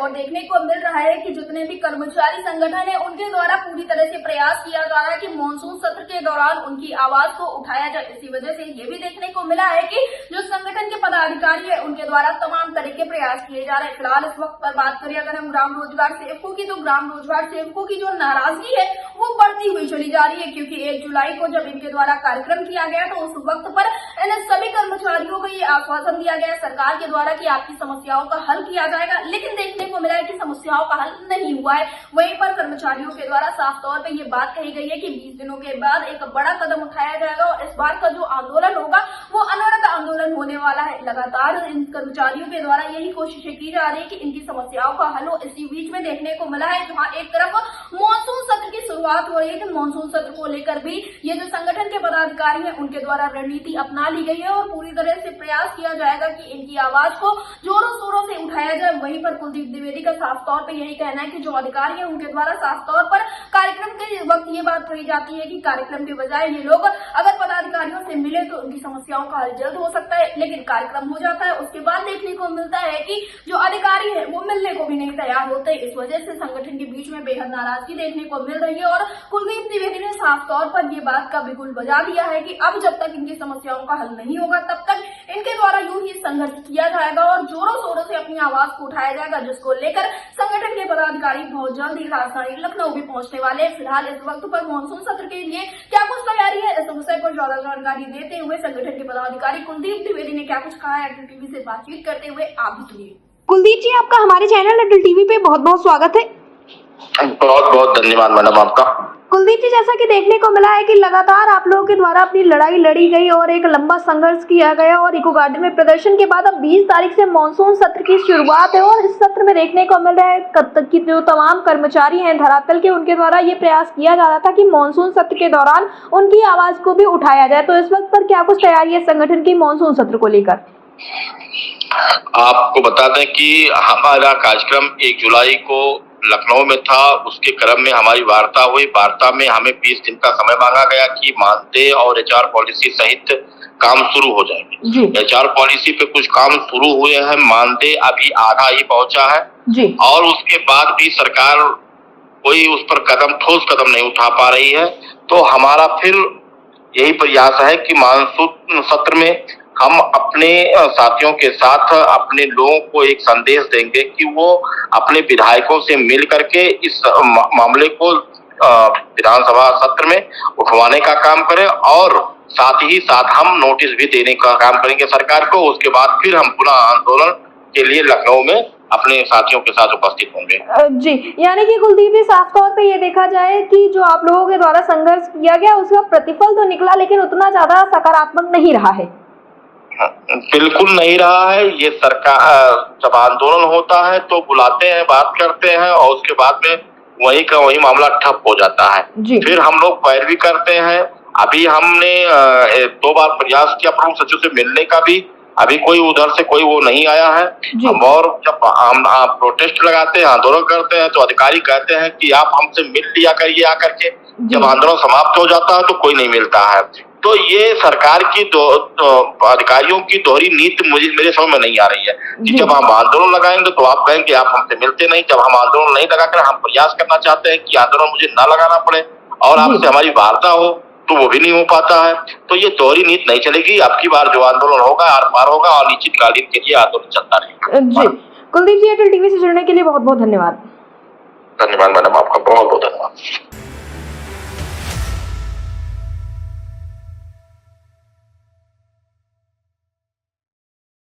और देखने को मिल रहा है कि जितने भी कर्मचारी संगठन है उनके द्वारा पूरी तरह से प्रयास किया जा रहा है कि मानसून सत्र के दौरान उनकी आवाज को उठाया जाए। इसी वजह से ये भी देखने को मिला है कि जो संगठन के पदाधिकारी है उनके द्वारा तमाम तरह के प्रयास किए जा रहे हैं। फिलहाल इस वक्त पर बात करें अगर हम ग्राम रोजगार सेवकों की, तो ग्राम रोजगार सेवकों की जो नाराजगी है वो बढ़ती हुई चली जा रही है, क्योंकि 1 जुलाई को जब इनके द्वारा कार्यक्रम किया गया तो उस वक्त पर इन सभी कर्मचारियों को ये आश्वासन दिया गया सरकार के द्वारा कि आपकी समस्याओं का हल किया जाएगा, लेकिन देखने को मिला है कि समस्याओं का हल नहीं हुआ है। वहीं पर कर्मचारियों के द्वारा साफ तौर पे ये बात कही गई है कि 20 दिनों के बाद एक बड़ा कदम उठाया जाएगा और इस बार का जो आंदोलन होगा वो अनवरत आंदोलन होने वाला है। लगातार इन कर्मचारियों के द्वारा यही कोशिशें की जा रही है कि इनकी समस्याओं का हल हो। इसी बीच में देखने को मिला है जहाँ एक तरफ मानसून सत्र की शुरुआत हो रही है, मानसून सत्र को लेकर भी ये जो संगठन के पदाधिकारी हैं उनके द्वारा रणनीति अपना ली गई है और पूरी तरह से प्रयास किया जाएगा कि इनकी आवाज को जोरों शोरों से उठाया जाए। वहीं पर कुलदीप द्विवेदी का साफ तौर पर यही कहना है कि जो अधिकारी है उनके द्वारा साफ तौर पर कार्यक्रम के वक्त ये बात कही जाती है कि कार्यक्रम के बजाय ये लोग अगर पदाधिकारियों से मिले तो उनकी समस्याओं का हल जल्द हो सकता है, लेकिन कार्यक्रम हो जाता है उसके बाद देखने को मिलता है कि जो अधिकारी है वो मिलने को भी नहीं तैयार होते। इस वजह से संगठन के बीच में बेहद नाराजगी देखने को मिल रही है और कुलदीप द्विवेदी ने साफ तौर पर ये बात का बिगुल बजा दिया है कि अब जब तक इनकी समस्याओं का हल नहीं होगा तब तक इनके द्वारा यूं ही संघर्ष किया जाएगा और जोरों शोरों से अपनी आवाज को उठाया जाएगा, जिसको लेकर संगठन के पदाधिकारी बहुत जल्द ही राजधानी लखनऊ भी पहुंचने वाले हैं। फिलहाल इस वक्त पर मानसून सत्र के लिए क्या कुछ तैयारी है, इस विषय पर ज्यादा जानकारी देते हुए संगठन के पदाधिकारी कुलदीप द्विवेदी ने क्या कुछ कहा है, अटल टीवी से बातचीत करते हुए आप भी सुनिए। कुलदीप जी, आपका हमारे चैनल अटल टीवी पे बहुत बहुत स्वागत है। बहुत बहुत धन्यवाद मैडम आपका। कुलदीप जी, जैसा कि देखने को मिला है कि लगातार आप लोगों के द्वारा अपनी लड़ाई लड़ी गई और एक लंबा संघर्ष किया गया और इको गार्डन में प्रदर्शन के बाद अब 20 तारीख से मानसून सत्र की शुरुआत है और इस सत्र में देखने को मिल रहा है कि जो तमाम कर्मचारी हैं धरातल के, उनके द्वारा ये प्रयास किया जा रहा था कि मानसून सत्र के दौरान उनकी आवाज को भी उठाया जाए। तो इस वक्त पर क्या कुछ तैयारी है संगठन की मानसून सत्र को लेकर? आपको बता दें कि हमारा कार्यक्रम 1 जुलाई को लखनऊ में था। उसके क्रम में हमारी वार्ता हुई। वार्ता में हमें 20 दिन का समय मांगा गया कि मानदेय और एचआर पॉलिसी सहित काम शुरू हो जाएंगे। एचआर पॉलिसी पे कुछ काम शुरू हुए हैं, मानदेय अभी आधा ही पहुंचा है जी। और उसके बाद भी सरकार कोई उस पर ठोस कदम नहीं उठा पा रही है। तो हमारा फिर यही प्रयास है कि मानसून सत्र में हम अपने साथियों के साथ अपने लोगों को एक संदेश देंगे कि वो अपने विधायकों से मिल करके इस मामले को विधानसभा सत्र में उठवाने का काम करें और साथ ही साथ हम नोटिस भी देने का काम करेंगे सरकार को। उसके बाद फिर हम पुनः आंदोलन के लिए लखनऊ में अपने साथियों के साथ उपस्थित होंगे जी। यानी कि कुलदीप जी, साफ तौर पे ये देखा जाए कि जो आप लोगों के द्वारा संघर्ष किया गया उसका प्रतिफल तो निकला, लेकिन उतना ज्यादा सकारात्मक नहीं रहा है। बिल्कुल नहीं रहा है। ये सरकार जब आंदोलन होता है तो बुलाते हैं, बात करते हैं और उसके बाद में वही का वही मामला ठप हो जाता है। फिर हम लोग पैरवी करते हैं। अभी हमने 2 बार प्रयास किया प्रमुख सचिव से मिलने का भी, अभी कोई उधर से कोई वो नहीं आया है। और जब हम प्रोटेस्ट लगाते हैं, आंदोलन करते हैं तो अधिकारी कहते हैं कि आप हमसे मिल लिया करिए आकर के। जब आंदोलन समाप्त हो जाता है तो कोई नहीं मिलता है। तो ये सरकार की अधिकारियों की दोहरी नीति मेरे समझ में नहीं आ रही है कि जब हम आंदोलन लगाएंगे तो आप कहेंगे आप हमसे मिलते नहीं। जब हम आंदोलन नहीं लगाकर हम प्रयास करना चाहते हैं कि आंदोलन मुझे ना लगाना पड़े और आपसे हमारी वार्ता हो तो वो भी नहीं हो पाता है। तो ये दोहरी नीति नहीं चलेगी। अब की बार जो आंदोलन होगा आर पार होगा और निश्चितकालीन के लिए आंदोलन चलता रहेगा जी। कुलदीप जी, अटल टीवी से जुड़ने के लिए बहुत बहुत धन्यवाद। धन्यवाद मैडम, आपका बहुत बहुत धन्यवाद।